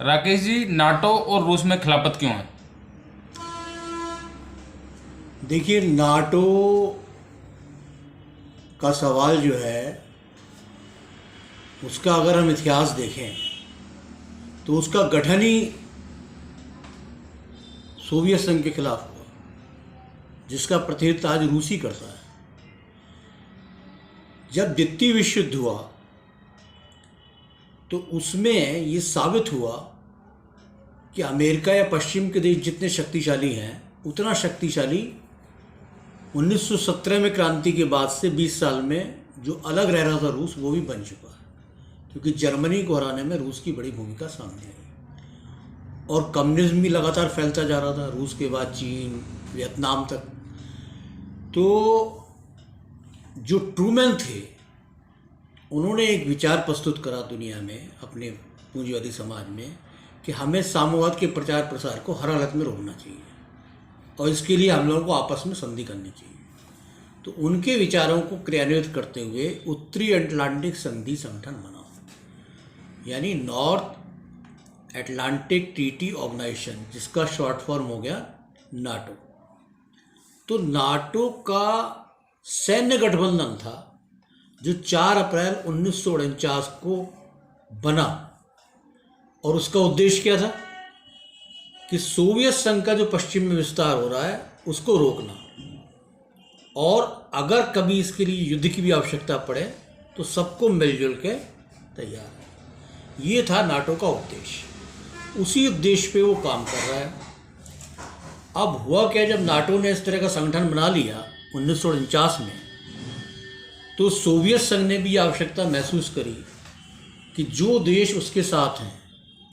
Rakesh ji, NATO और रूस में खिलाफत क्यों है? देखिए, नाटो का सवाल जो है उसका अगर हम इतिहास देखें तो उसका गठन ही सोवियत संघ के खिलाफ हुआ, जिसका प्रतिनिधित्व आज रूस ही करता है। जब द्वितीय विश्व युद्ध हुआ तो उसमें ये साबित हुआ कि अमेरिका या पश्चिम के देश जितने शक्तिशाली हैं उतना शक्तिशाली 1917 में क्रांति के बाद से 20 साल में जो अलग रह रहा था रूस, वो भी बन चुका है, क्योंकि जर्मनी को हराने में रूस की बड़ी भूमिका सामने आई। और कम्युनिज्म भी लगातार फैलता जा रहा था, रूस के बाद चीन, वियतनाम तक। तो जो ट्रूमैन थे, उन्होंने एक विचार प्रस्तुत करा दुनिया में, अपने पूंजीवादी समाज में, कि हमें साम्यवाद के प्रचार प्रसार को हर हालत में रोकना चाहिए और इसके लिए हम लोगों को आपस में संधि करनी चाहिए। तो उनके विचारों को क्रियान्वित करते हुए उत्तरी अटलांटिक संधि संगठन बना, यानी नॉर्थ अटलांटिक ट्रीटी ऑर्गेनाइजेशन, जिसका शॉर्ट फॉर्म हो गया नाटो। तो नाटो का सैन्य गठबंधन था जो 4 अप्रैल 1949 को बना, और उसका उद्देश्य क्या था कि सोवियत संघ का जो पश्चिम में विस्तार हो रहा है उसको रोकना, और अगर कभी इसके लिए युद्ध की भी आवश्यकता पड़े तो सबको मिलजुल के तैयार है। ये था नाटो का उद्देश्य। उसी उद्देश्य पे वो काम कर रहा है। अब हुआ क्या, जब नाटो ने इस तरह का संगठन बना लिया 1949 में, तो सोवियत संघ ने भी आवश्यकता महसूस करी कि जो देश उसके साथ हैं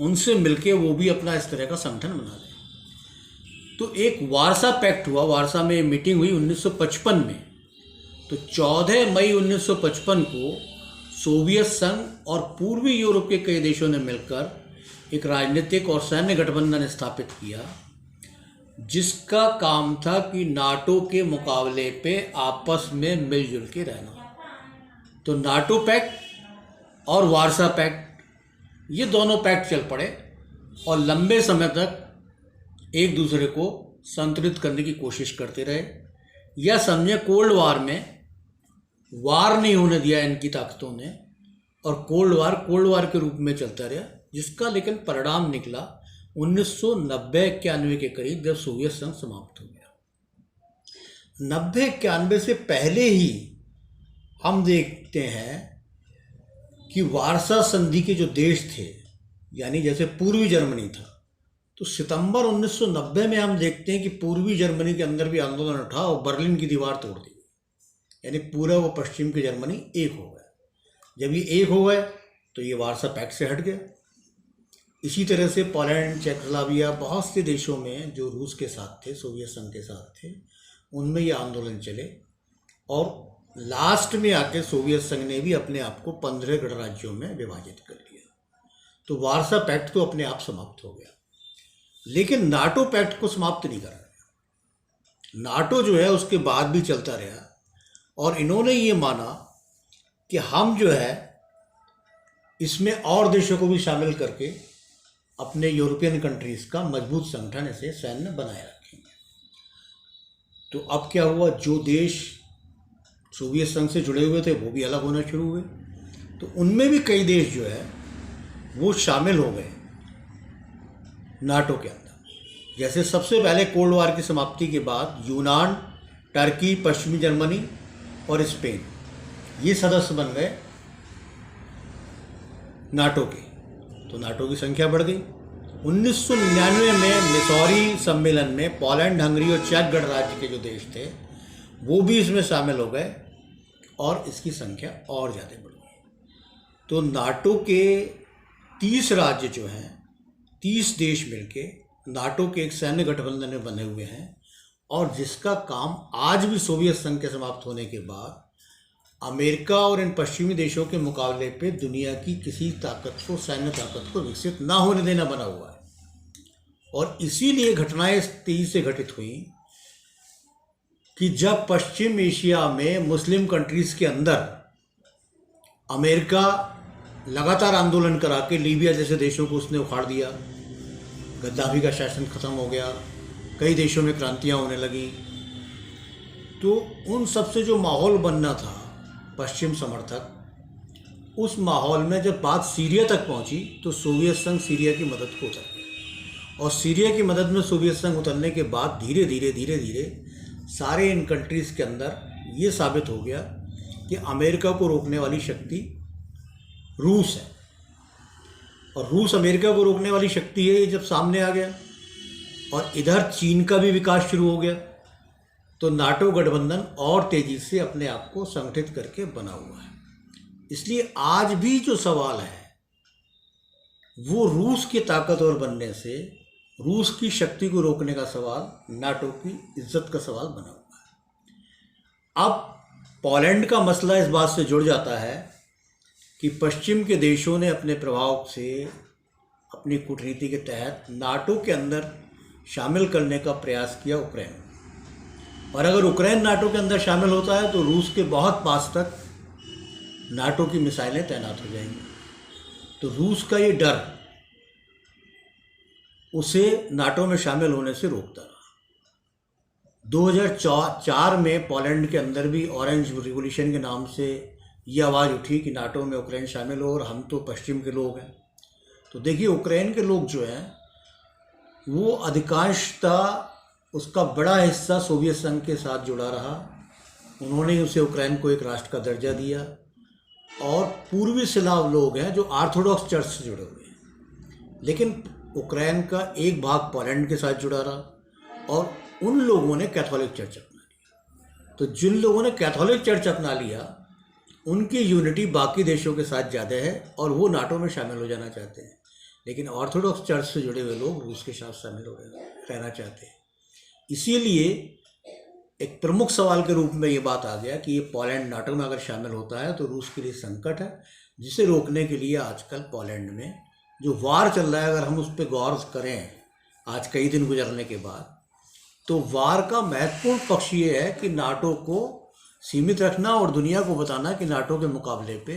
उनसे मिलके वो भी अपना इस तरह का संगठन बना ले। तो एक वारसा पैक्ट हुआ, वारसा में मीटिंग हुई 1955 में। तो 14 मई 1955 को सोवियत संघ और पूर्वी यूरोप के कई देशों ने मिलकर एक राजनीतिक और सैन्य गठबंधन स्थापित किया, जिसका काम था कि नाटो के मुकाबले पे आपस में मिलजुल के रहना। तो नाटो पैक्ट और वारसा पैक्ट, ये दोनों पैक्ट चल पड़े और लंबे समय तक एक दूसरे को संतुलित करने की कोशिश करते रहे। या समझे, कोल्ड वार में वार नहीं होने दिया इनकी ताकतों ने, और कोल्ड वार के रूप में चलता रहा, जिसका लेकिन परिणाम निकला 1990-91 के करीब, जब सोवियत संघ समाप्त हो गया। 90-91 से पहले ही हम देखते हैं कि वारसा संधि के जो देश थे, यानी जैसे पूर्वी जर्मनी था, तो सितंबर 1990 में हम देखते हैं कि पूर्वी जर्मनी के अंदर भी आंदोलन उठा और बर्लिन की दीवार तोड़ दी, यानी पूरा वो पश्चिम की जर्मनी एक हो गया। जब ये एक हो गए तो ये वारसा पैक्ट से हट गया। इसी तरह से पोलैंड, चेकोस्लोवाकिया, बहुत से देशों में जो रूस के साथ थे, सोवियत संघ के साथ थे, उनमें ये आंदोलन चले, और लास्ट में आके सोवियत संघ ने भी अपने आप को 15 गणराज्यों में विभाजित कर लिया। तो वारसा पैक्ट तो अपने आप समाप्त हो गया, लेकिन नाटो पैक्ट को समाप्त नहीं कर रहा। नाटो जो है उसके बाद भी चलता रहा, और इन्होंने ये माना कि हम जो है इसमें और देशों को भी शामिल करके अपने यूरोपियन कंट्रीज का मजबूत संगठन, इसे सैन्य बनाए रखेंगे। तो अब क्या हुआ, जो देश सोवियत संघ से जुड़े हुए थे वो भी अलग होना शुरू हुए, तो उनमें भी कई देश जो है वो शामिल हो गए नाटो के अंदर। जैसे सबसे पहले कोल्ड वार की समाप्ति के बाद यूनान, टर्की, पश्चिमी जर्मनी और स्पेन, ये सदस्य बन गए नाटो के। तो नाटो की संख्या बढ़ गई। 1999 में मिसौरी सम्मेलन में पोलैंड, हंगरी और चेक गणराज्य के जो देश थे वो भी इसमें शामिल हो गए, और इसकी संख्या और ज़्यादा बढ़ गई। तो नाटो के 30 राज्य जो हैं, 30 देश मिलके नाटो के एक सैन्य गठबंधन में बने हुए हैं, और जिसका काम आज भी सोवियत संघ के समाप्त होने के बाद अमेरिका और इन पश्चिमी देशों के मुकाबले पे दुनिया की किसी ताकत को, सैन्य ताकत को विकसित ना होने देना बना हुआ है। और इसीलिए घटनाएं तेजी से घटित हुई कि जब पश्चिम एशिया में मुस्लिम कंट्रीज़ के अंदर अमेरिका लगातार आंदोलन करा के लीबिया जैसे देशों को उसने उखाड़ दिया, गद्दाफी का शासन ख़त्म हो गया, कई देशों में क्रांतियाँ होने लगी। तो उन सब से जो माहौल बनना था पश्चिम समर्थक, उस माहौल में जब बात सीरिया तक पहुंची तो सोवियत संघ सीरिया की मदद को उतर गया, और सीरिया की मदद में सोवियत संघ उतरने के बाद धीरे धीरे सारे इन कंट्रीज़ के अंदर ये साबित हो गया कि अमेरिका को रोकने वाली शक्ति रूस है, और रूस अमेरिका को रोकने वाली शक्ति है। ये जब सामने आ गया और इधर चीन का भी विकास शुरू हो गया, तो नाटो गठबंधन और तेज़ी से अपने आप को संगठित करके बना हुआ है। इसलिए आज भी जो सवाल है वो रूस की ताकतवर बनने से, रूस की शक्ति को रोकने का सवाल नाटो की इज्जत का सवाल बना हुआ है। अब पोलैंड का मसला इस बात से जुड़ जाता है कि पश्चिम के देशों ने अपने प्रभाव से, अपनी कूटनीति के तहत नाटो के अंदर शामिल करने का प्रयास किया यूक्रेन, और अगर यूक्रेन नाटो के अंदर शामिल होता है तो रूस के बहुत पास तक नाटो की मिसाइलें तैनात हो जाएंगी। तो रूस का ये डर उसे नाटो में शामिल होने से रोकता रहा। 2004 में पोलैंड के अंदर भी ऑरेंज रिवॉल्यूशन के नाम से ये आवाज़ उठी कि नाटो में यूक्रेन शामिल हो, और हम तो पश्चिम के लोग हैं। तो देखिए, यूक्रेन के लोग जो हैं वो अधिकांशतः, उसका बड़ा हिस्सा सोवियत संघ के साथ जुड़ा रहा। उन्होंने उसे यूक्रेन को एक राष्ट्र का दर्जा दिया, और पूर्वी स्लाव लोग हैं जो ऑर्थोडॉक्स चर्च से जुड़े हुए हैं, लेकिन यूक्रेन का एक भाग पोलैंड के साथ जुड़ा रहा, और उन लोगों ने कैथोलिक चर्च अपना लिया। तो जिन लोगों ने कैथोलिक चर्च अपना लिया उनकी यूनिटी बाकी देशों के साथ ज़्यादा है, और वो नाटो में शामिल हो जाना चाहते हैं। लेकिन ऑर्थोडॉक्स चर्च से जुड़े हुए लोग रूस के साथ शामिल हो रहना चाहते हैं। इसीलिए एक प्रमुख सवाल के रूप में ये बात आ गया कि ये पोलैंड नाटो में अगर शामिल होता है तो रूस के लिए संकट है, जिसे रोकने के लिए आजकल पोलैंड में जो वार चल रहा है, अगर हम उस पर गौर करें आज कई दिन गुजरने के बाद, तो वार का महत्वपूर्ण पक्ष ये है कि नाटो को सीमित रखना और दुनिया को बताना कि नाटो के मुकाबले पे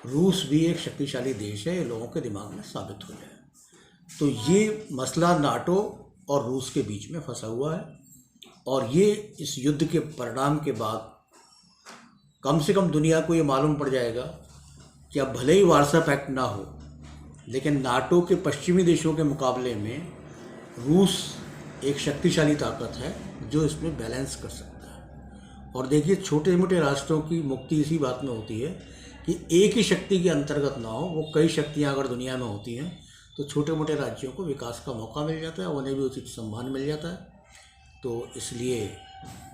रूस भी एक शक्तिशाली देश है, ये लोगों के दिमाग में साबित हो जाए। तो ये मसला नाटो और रूस के बीच में फंसा हुआ है, और ये इस युद्ध के परिणाम के बाद कम से कम दुनिया को ये मालूम पड़ जाएगा कि अब भले ही वार्सा पैक्ट ना हो, लेकिन नाटो के पश्चिमी देशों के मुकाबले में रूस एक शक्तिशाली ताकत है जो इसमें बैलेंस कर सकता है। और देखिए, छोटे मोटे राष्ट्रों की मुक्ति इसी बात में होती है कि एक ही शक्ति के अंतर्गत ना हो, वो कई शक्तियाँ अगर दुनिया में होती हैं तो छोटे मोटे राज्यों को विकास का मौका मिल जाता है, उन्हें भी उचित सम्मान मिल जाता है। तो इसलिए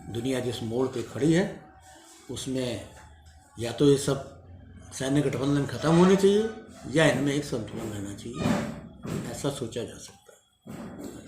दुनिया जिस मोड़ पे खड़ी है उसमें या तो ये सब सैन्य गठबंधन खत्म होने चाहिए या इनमें एक संतुलन रहना चाहिए, ऐसा सोचा जा सकता है।